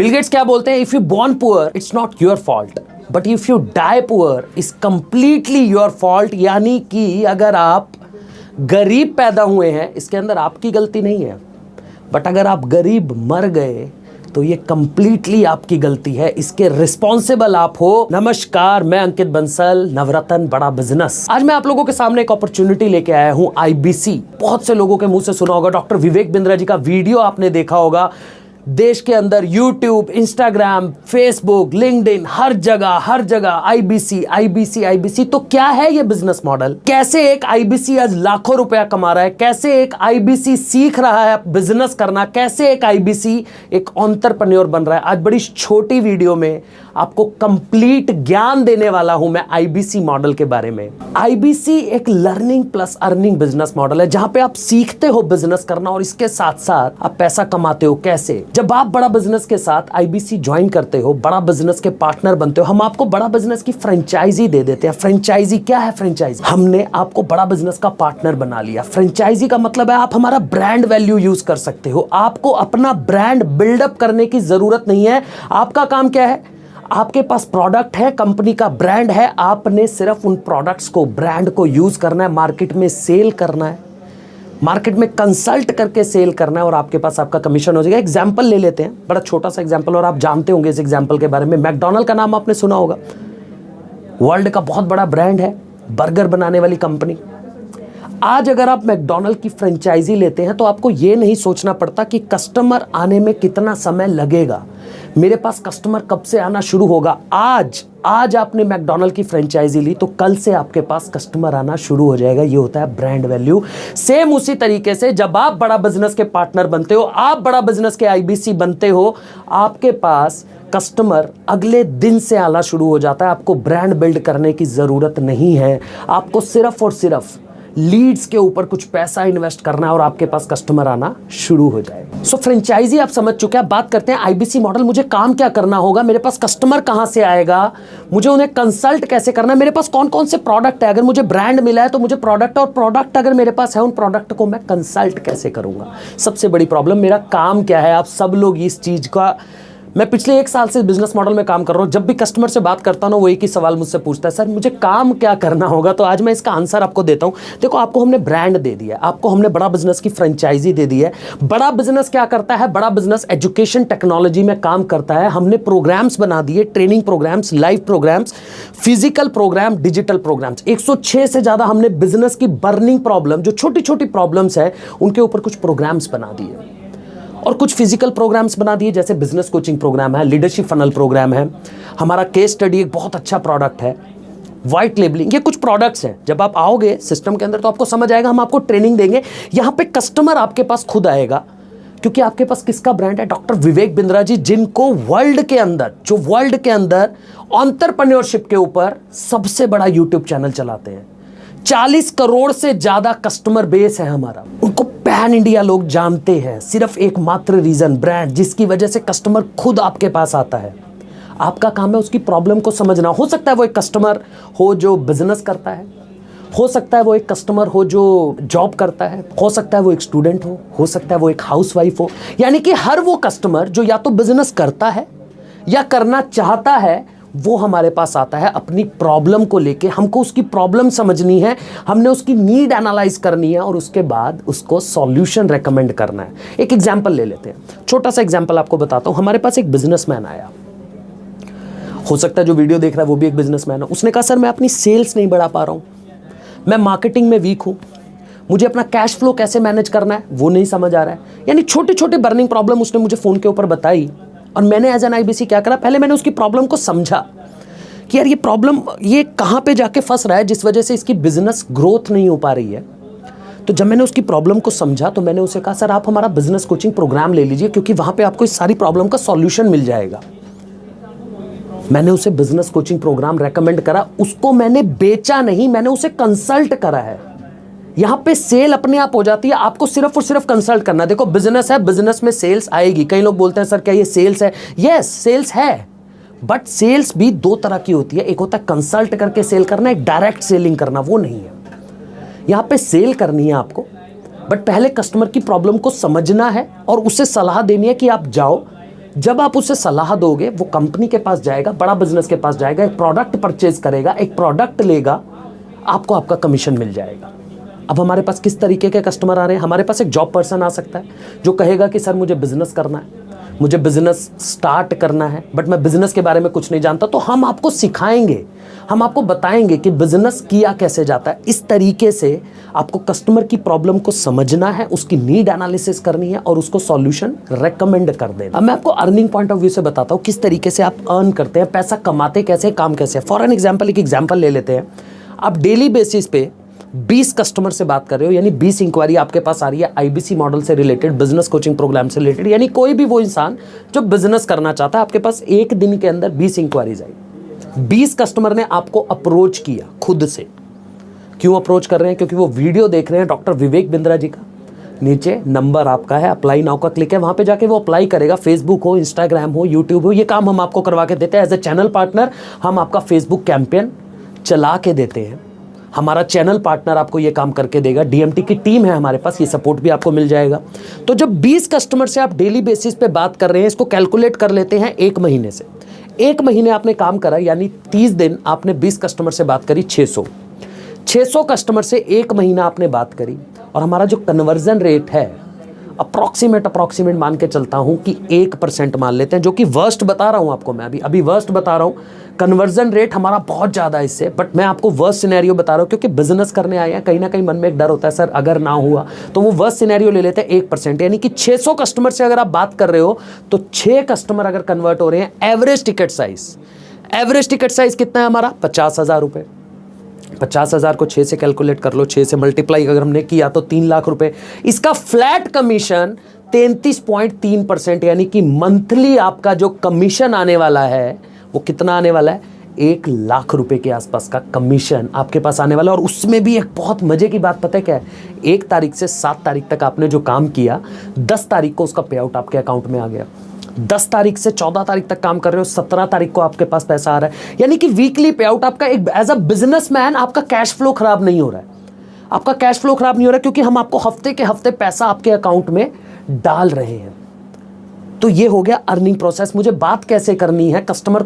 Bill Gates क्या बोलते हैं, if you born poor it's not your fault, but if you die poor is completely your fault. यानी कि अगर आप गरीब पैदा हुए हैं इसके अंदर आपकी गलती नहीं है, बट अगर आप गरीब मर गए तो ये कंप्लीटली आपकी गलती है, इसके रिस्पॉन्सिबल आप हो। नमस्कार, मैं अंकित बंसल, नवरत्न बड़ा बिजनेस। आज मैं आप लोगों के सामने एक अपॉर्चुनिटी लेके आया हूं, आईबीसी। बहुत से लोगों के मुंह से सुना होगा, डॉक्टर विवेक बिंद्रा जी का वीडियो आपने देखा होगा। देश के अंदर यूट्यूब, इंस्टाग्राम, फेसबुक, लिंक्डइन, हर जगह आईबीसी आईबीसी आईबीसी। तो क्या है ये बिजनेस मॉडल? कैसे एक आईबीसी आज लाखों रुपया कमा रहा है? कैसे एक आईबीसी सीख रहा है बिजनेस करना? कैसे एक आईबीसी एक एंटरप्रेन्योर बन रहा है? आज बड़ी छोटी वीडियो में आपको कंप्लीट ज्ञान देने वाला हूं मैं आईबीसी मॉडल के बारे में। आईबीसी एक learning plus earning business model है, जहां पे आप सीखते हो बिजनेस करना और इसके साथ साथ आप पैसा कमाते हो। कैसे? जब आप बड़ा बिजनेस के साथ आईबीसी ज्वाइन करते हो, बड़ा बिजनेस के पार्टनर बनते हो, हम आपको बड़ा बिजनेस की फ्रेंचाइजी दे देते हैं। फ्रेंचाइजी क्या है? फ्रेंचाइजी, हमने आपको बड़ा बिजनेस का पार्टनर बना लिया। फ्रेंचाइजी का मतलब है आप हमारा ब्रांड वैल्यू यूज कर सकते हो। आपको अपना ब्रांड बिल्डअप करने की जरूरत नहीं है। आपका काम क्या है? आपके पास प्रोडक्ट है, कंपनी का ब्रांड है, आपने सिर्फ उन प्रोडक्ट्स को, ब्रांड को यूज करना है, मार्केट में सेल करना है, मार्केट में कंसल्ट करके सेल करना है और आपके पास आपका कमीशन हो जाएगा। एग्जांपल ले लेते हैं, बड़ा छोटा सा एग्जांपल, और आप जानते होंगे इस एग्जांपल के बारे में। मैकडॉनल्ड का नाम आपने सुना होगा, वर्ल्ड का बहुत बड़ा ब्रांड है, बर्गर बनाने वाली कंपनी। आज अगर आप मैकडॉनल्ड की फ्रेंचाइजी लेते हैं तो आपको यह नहीं सोचना पड़ता कि कस्टमर आने में कितना समय लगेगा, मेरे पास कस्टमर कब से आना शुरू होगा। आज आपने मैकडॉनल्ड की फ्रेंचाइजी ली तो कल से आपके पास कस्टमर आना शुरू हो जाएगा। ये होता है ब्रांड वैल्यू। सेम उसी तरीके से जब आप बड़ा बिजनेस के पार्टनर बनते हो, आप बड़ा बिजनेस के आईबीसी बनते हो, आपके पास कस्टमर अगले दिन से आना शुरू हो जाता है। आपको ब्रांड बिल्ड करने की जरूरत नहीं है, आपको सिर्फ और सिर्फ लीड्स के ऊपर कुछ पैसा इन्वेस्ट करना है और आपके पास कस्टमर आना शुरू हो जाएगा। सो फ्रेंचाइजी आप समझ चुके हैं। बात करते हैं आईबीसी मॉडल। मुझे काम क्या करना होगा, मेरे पास कस्टमर कहां से आएगा, मुझे उन्हें कंसल्ट कैसे करना है, मेरे पास कौन कौन से प्रोडक्ट है, अगर मुझे ब्रांड मिला है तो मुझे प्रोडक्ट, और प्रोडक्ट अगर मेरे पास है उन प्रोडक्ट को मैं कंसल्ट कैसे करूंगा। सबसे बड़ी प्रॉब्लम, मेरा काम क्या है। आप सब लोग इस चीज का, मैं पिछले 1 साल से बिजनेस मॉडल में काम कर रहा हूं। जब भी कस्टमर से बात करता हूं ना, वो एक ही सवाल मुझसे पूछता है, सर मुझे काम क्या करना होगा। तो आज मैं इसका आंसर आपको देता हूं। देखो, आपको हमने ब्रांड दे दिया, आपको हमने बड़ा बिजनेस की फ्रेंचाइजी दे दी है। बड़ा बिजनेस क्या करता है? बड़ा बिजनेस एजुकेशन टेक्नोलॉजी में काम करता है। हमने प्रोग्राम्स बना दिए, training programmes, live programmes, physical programme, digital programmes. 106 से ज्यादा हमने बिजनेस की बर्निंग प्रॉब्लम, जो छोटी छोटी प्रॉब्लम्स है, उनके ऊपर कुछ प्रोग्राम्स बना दिए और कुछ फिजिकल प्रोग्राम्स बना दिए, जैसे बिजनेस कोचिंग प्रोग्राम है, लीडरशिप फनल प्रोग्राम है, हमारा केस स्टडी एक बहुत अच्छा प्रोडक्ट है, व्हाइट लेबलिंग। ये कुछ प्रोडक्ट्स हैं। जब आप आओगे सिस्टम के अंदर तो आपको समझ आएगा, हम आपको ट्रेनिंग देंगे। यहां पे कस्टमर आपके पास खुद आएगा, क्योंकि आपके पास किसका ब्रांड है? डॉक्टर विवेक बिंद्रा जी, जिनको वर्ल्ड के अंदर एंटरप्रेन्योरशिप के ऊपर सबसे बड़ा यूट्यूब चैनल चलाते हैं। 40 करोड़ से ज्यादा कस्टमर बेस है हमारा। उनको पैन इंडिया लोग जानते हैं, सिर्फ एकमात्र रीजन, ब्रांड, जिसकी वजह से कस्टमर खुद आपके पास आता है। आपका काम है उसकी प्रॉब्लम को समझना। हो सकता है वो एक कस्टमर हो जो बिजनेस करता है, हो सकता है वो एक कस्टमर हो जो जॉब करता है, हो सकता है वो एक स्टूडेंट हो सकता है वो एक हाउसवाइफ हो। यानी कि हर वो कस्टमर जो या तो बिजनेस करता है या करना चाहता है, वो हमारे पास आता है अपनी प्रॉब्लम को लेके। हमको उसकी प्रॉब्लम समझनी है, हमने उसकी नीड एनालाइज करनी है और उसके बाद उसको सॉल्यूशन रेकमेंड करना है। एक एग्जांपल ले लेते हैं, छोटा सा एग्जांपल आपको बताता हूं। हमारे पास एक बिजनेसमैन आया, हो सकता है जो वीडियो देख रहा है वो भी एक बिजनेसमैन है। उसने कहा, सर मैं अपनी सेल्स नहीं बढ़ा पा रहा हूं, मैं मार्केटिंग में वीक हूं, मुझे अपना कैश फ्लो कैसे मैनेज करना है वो नहीं समझ आ रहा है। यानी छोटे छोटे बर्निंग प्रॉब्लम उसने मुझे फोन के ऊपर बताई और मैंने एज एन आईबीसी क्या करा, पहले मैंने उसकी प्रॉब्लम को समझा कि यार ये प्रॉब्लम ये कहां पे जाके फंस रहा है जिस वजह से इसकी बिजनेस ग्रोथ नहीं हो पा रही है। तो जब मैंने उसकी प्रॉब्लम को समझा तो मैंने उसे कहा, सर आप हमारा बिजनेस कोचिंग प्रोग्राम ले लीजिए, क्योंकि वहां पे आपको इस सारी प्रॉब्लम का सॉल्यूशन मिल जाएगा। मैंने उसे बिजनेस कोचिंग प्रोग्राम रेकमेंड करा। उसको मैंने बेचा नहीं, मैंने उसे कंसल्ट करा है। यहां पे सेल अपने आप हो जाती है, आपको सिर्फ और सिर्फ कंसल्ट करना। देखो बिजनेस है, बिजनेस में सेल्स आएगी। कई लोग बोलते हैं सर क्या ये सेल्स है? यस सेल्स है, बट सेल्स भी 2 तरह की होती है। एक होता है कंसल्ट करके सेल करना, एक डायरेक्ट सेलिंग करना, वो नहीं है। यहां पे सेल करनी है आपको, बट पहले कस्टमर की प्रॉब्लम को समझना है और उसे सलाह देनी है कि आप जाओ जब आप उसे सलाह दोगे, वो कंपनी के पास जाएगा, बड़ा बिजनेस के पास जाएगा, एक प्रोडक्ट परचेज करेगा, एक प्रोडक्ट लेगा, आपको आपका कमीशन मिल जाएगा। अब हमारे पास किस तरीके के कस्टमर आ रहे हैं? हमारे पास एक जॉब पर्सन आ सकता है जो कहेगा कि सर मुझे बिजनेस करना है, मुझे बिजनेस स्टार्ट करना है, बट मैं बिजनेस के बारे में कुछ नहीं जानता। तो हम आपको सिखाएंगे, हम आपको बताएंगे कि बिजनेस किया कैसे जाता है। इस तरीके से आपको कस्टमर की प्रॉब्लम को समझना है, उसकी नीड एनालिसिस करनी है और उसको सॉल्यूशन रेकमेंड कर देना। अब मैं आपको अर्निंग पॉइंट ऑफ व्यू से बताता हूँ किस तरीके से आप अर्न करते हैं, पैसा कमाते कैसे, काम कैसे। फॉर एन एग्जाम्पल, एक एग्जाम्पल ले लेते हैं। आप डेली बेसिस पे 20 कस्टमर से बात कर रहे हो, यानी 20 इंक्वायरी आपके पास आ रही है आईबीसी मॉडल से रिलेटेड, बिजनेस कोचिंग प्रोग्राम से रिलेटेड, यानी कोई भी वो इंसान जो बिजनेस करना चाहता है, आपके पास एक दिन के अंदर 20 इंक्वायरीज आई। 20 कस्टमर ने आपको अप्रोच किया खुद से। क्यों अप्रोच कर रहे हैं? क्योंकि वो वीडियो देख रहे हैं डॉक्टर विवेक बिंद्रा जी का। नीचे नंबर आपका है, अप्लाई नाउ का क्लिक है, वहां पे जाके वो अप्लाई करेगा। फेसबुक हो, इंस्टाग्राम हो, यूट्यूब हो, ये काम हम आपको करवा के देते हैं। एज ए चैनल पार्टनर हम आपका फेसबुक कैंपेन चला के देते हैं। हमारा चैनल पार्टनर आपको ये काम करके देगा। डीएमटी की टीम है हमारे पास, ये सपोर्ट भी आपको मिल जाएगा। तो जब 20 कस्टमर से आप डेली बेसिस पे बात कर रहे हैं, इसको कैलकुलेट कर लेते हैं एक महीने से। एक महीने आपने काम करा, यानी 30 दिन आपने 20 कस्टमर से बात करी, 600 कस्टमर से एक महीना आपने बात करी। और हमारा जो कन्वर्जन रेट है, अप्रॉक्सीमेट मान के चलता हूं कि 1% मान लेते हैं, जो कि वर्स्ट बता रहा हूं आपको। मैं अभी वर्स्ट बता रहा हूं, कन्वर्जन रेट हमारा बहुत ज़्यादा है इससे, बट मैं आपको वर्स्ट सिनेरियो बता रहा हूं क्योंकि बिजनेस करने आए हैं। कहीं ना कहीं मन में एक डर होता है, सर अगर ना हुआ तो। वो वर्स्ट सिनेरियो ले लेते हैं 1%, यानी कि 600 कस्टमर से अगर आप बात कर रहे हो तो 6 कस्टमर अगर कन्वर्ट हो रहे हैं। एवरेज टिकट साइज कितना है हमारा? 50,000 रुपये। 50,000 को 6 से कैलकुलेट कर लो, 6 से मल्टीप्लाई अगर हमने किया तो 3 लाख रुपए। इसका फ्लैट कमीशन 33.3%, यानी कि मंथली आपका जो कमीशन आने वाला है वो कितना आने वाला है? 1 लाख रुपए के आसपास का कमीशन आपके पास आने वाला है। और उसमें भी एक बहुत मजे की बात पता है क्या है? 1 तारीख से 7 तारीख तक आपने जो काम किया, 10 तारीख को उसका पे आउट आपके अकाउंट में आ गया। 10 तारीख से 14 तारीख तक काम कर रहे हो, 17 तारीख को आपके पास पैसा आ रहा है। यानी कि वीकली पे आउट आपका, एक एज अ बिजनेसमैन आपका कैश फ्लो खराब नहीं हो रहा है। आपका कैश फ्लो खराब नहीं हो रहा है क्योंकि हम आपको हफ्ते के हफ्ते पैसा आपके अकाउंट में डाल रहे हैं। तो ये हो गया अर्निंग प्रोसेस। मुझे बात कैसे करनी है, कस्टमर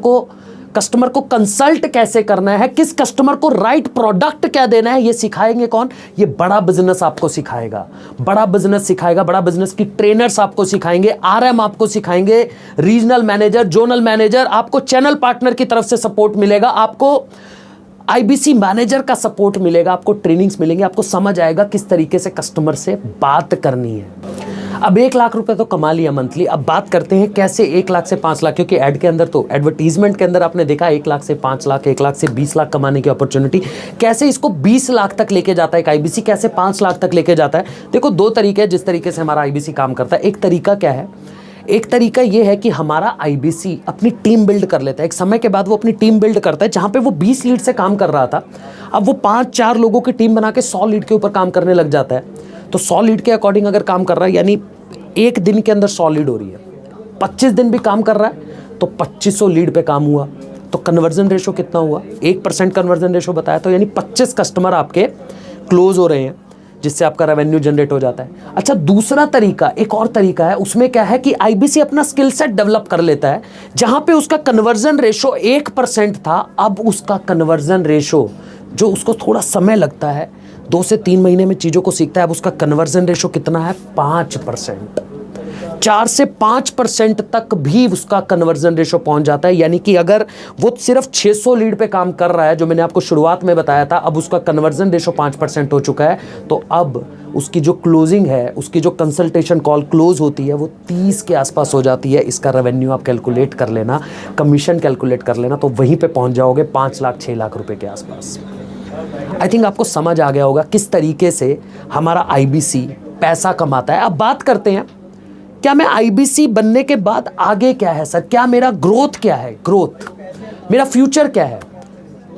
को कंसल्ट कैसे करना है, किस कस्टमर को राइट प्रोडक्ट क्या देना है, ये सिखाएंगे कौन? ये बड़ा बिजनेस आपको सिखाएगा। बड़ा बिजनेस की ट्रेनर्स आपको सिखाएंगे, आरएम आपको सिखाएंगे, रीजनल मैनेजर, जोनल मैनेजर, आपको चैनल पार्टनर की तरफ से सपोर्ट मिलेगा, आपको आईबीसी मैनेजर का सपोर्ट मिलेगा, आपको ट्रेनिंग्स मिलेंगे, आपको समझ आएगा किस तरीके से कस्टमर से बात करनी है। अब 1 लाख रुपए तो कमा लिया मंथली। अब बात करते हैं कैसे 1 लाख से 5 लाख, क्योंकि ऐड के अंदर तो एडवर्टीजमेंट के अंदर आपने देखा 1 लाख से 5 लाख, 1 लाख से 20 लाख कमाने की अपॉर्चुनिटी। कैसे इसको 20 लाख तक लेके जाता है एक आईबीसी, कैसे 5 लाख तक लेके जाता है? देखो 2 तरीके हैं जिस तरीके से हमारा आईबीसी काम करता है। एक तरीका क्या है? एक तरीका ये है कि हमारा आईबीसी अपनी टीम बिल्ड कर लेता है। एक समय के बाद वो अपनी टीम बिल्ड करता है। जहां पे वो 20 लीड से काम कर रहा था, अब वो 5-4 लोगों की टीम बना के 100 लीड के ऊपर काम करने लग जाता है। तो 100 लीड के अकॉर्डिंग अगर काम कर रहा है, यानी एक दिन के अंदर 100 लीड हो रही है, 25 दिन भी काम कर रहा है तो 2500 लीड पे काम हुआ। तो कन्वर्जन रेशो कितना हुआ? 1% कन्वर्जन रेशो बताया, तो यानी 25 कस्टमर आपके क्लोज हो रहे हैं, जिससे आपका रेवेन्यू जनरेट हो जाता है। अच्छा, दूसरा तरीका, एक और तरीका है, उसमें क्या है कि आईबीसी अपना स्किल सेट डेवलप कर लेता है। जहां पे उसका कन्वर्जन रेशो 1% था, अब उसका कन्वर्जन रेशो, जो उसको थोड़ा समय लगता है, 2 से 3 महीने में चीज़ों को सीखता है, अब उसका कन्वर्जन रेशो कितना है? 5%। 4 से 5% तक भी उसका कन्वर्जन रेशो पहुंच जाता है। यानी कि अगर वो सिर्फ 600 लीड पे काम कर रहा है, जो मैंने आपको शुरुआत में बताया था, अब उसका कन्वर्जन रेशो 5% हो चुका है, तो अब उसकी जो क्लोजिंग है, उसकी जो कंसल्टेशन कॉल क्लोज होती है, वो 30 के आसपास हो जाती है। इसका रेवेन्यू आप कैलकुलेट कर लेना, कमीशन कैलकुलेट कर लेना, तो वहीं पे पहुंच जाओगे 5 लाख 6 लाख रुपए के आसपास। आई थिंक आपको समझ आ गया होगा किस तरीके से हमारा आईबीसी पैसा कमाता है। अब बात करते हैं, क्या मैं आईबीसी बनने के बाद आगे क्या है सर? क्या मेरा ग्रोथ क्या है? मेरा फ्यूचर क्या है?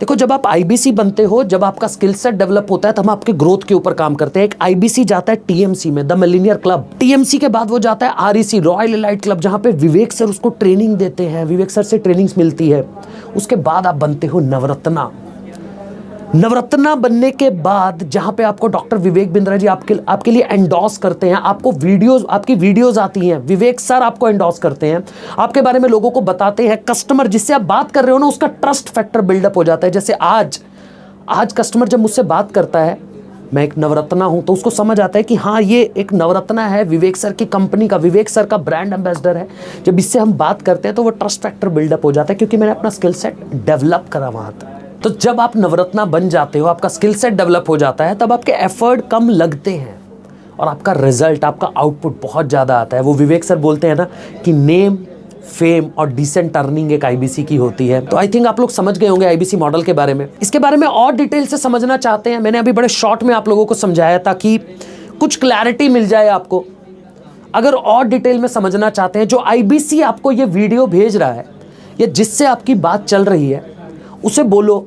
देखो, जब आप आईबीसी बनते हो, जब आपका स्किल सेट डेवलप होता है, तो हम आपके ग्रोथ के ऊपर काम करते हैं। एक आईबीसी जाता है टीएमसी में, द मिलेनियर क्लब। टीएमसी के बाद वो जाता है आरईसी, रॉयल एलाइट क्लब, जहां पे विवेक सर उसको ट्रेनिंग देते हैं, विवेक सर से ट्रेनिंग्स मिलती है। उसके बाद आप बनते हो नवरत्ना। नवरत्ना बनने के बाद जहां पे आपको डॉक्टर विवेक बिंद्रा जी आपके लिए एंडोर्स करते हैं, आपको आपकी वीडियोस आती हैं, विवेक सर आपको एंडोर्स करते हैं, आपके बारे में लोगों को बताते हैं, कस्टमर जिससे आप बात कर रहे हो ना उसका ट्रस्ट फैक्टर बिल्डअप हो जाता है। जैसे आज कस्टमर जब मुझसे बात करता है, मैं एक नवरत्ना हूं, तो उसको समझ आता है कि हाँ ये एक नवरत्ना है, विवेक सर की कंपनी का, विवेक सर का ब्रांड एम्बेसडर है। जब इससे हम बात करते हैं तो वो ट्रस्ट फैक्टर बिल्डअप हो जाता है, क्योंकि मैंने अपना स्किल सेट डेवलप करा वहां तक। तो जब आप नवरत्ना बन जाते हो, आपका स्किल सेट डेवलप हो जाता है, तब आपके एफर्ट कम लगते हैं और आपका रिजल्ट, आपका आउटपुट बहुत ज़्यादा आता है। वो विवेक सर बोलते हैं ना कि नेम, फेम और डिसेंट अर्निंग एक आईबीसी की होती है। तो आई थिंक आप लोग समझ गए होंगे आईबीसी मॉडल के बारे में। इसके बारे में और डिटेल से समझना चाहते हैं, मैंने अभी बड़े शॉर्ट में आप लोगों को समझाया ताकि कुछ क्लैरिटी मिल जाए आपको। अगर और डिटेल में समझना चाहते हैं, जो आईबीसी आपको ये वीडियो भेज रहा है या जिससे आपकी बात चल रही है, उसे बोलो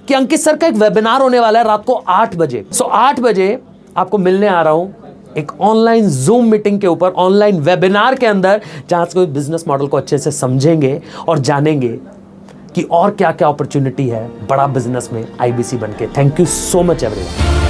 कि अंकित सर का एक वेबिनार होने वाला है रात को 8 बजे। 8 बजे आपको मिलने आ रहा हूं एक ऑनलाइन जूम मीटिंग के ऊपर, ऑनलाइन वेबिनार के अंदर, जहां से कोई बिजनेस मॉडल को अच्छे से समझेंगे और जानेंगे कि और क्या क्या अपॉर्चुनिटी है बड़ा बिजनेस में आईबीसी बनके। Thank you so much everyone.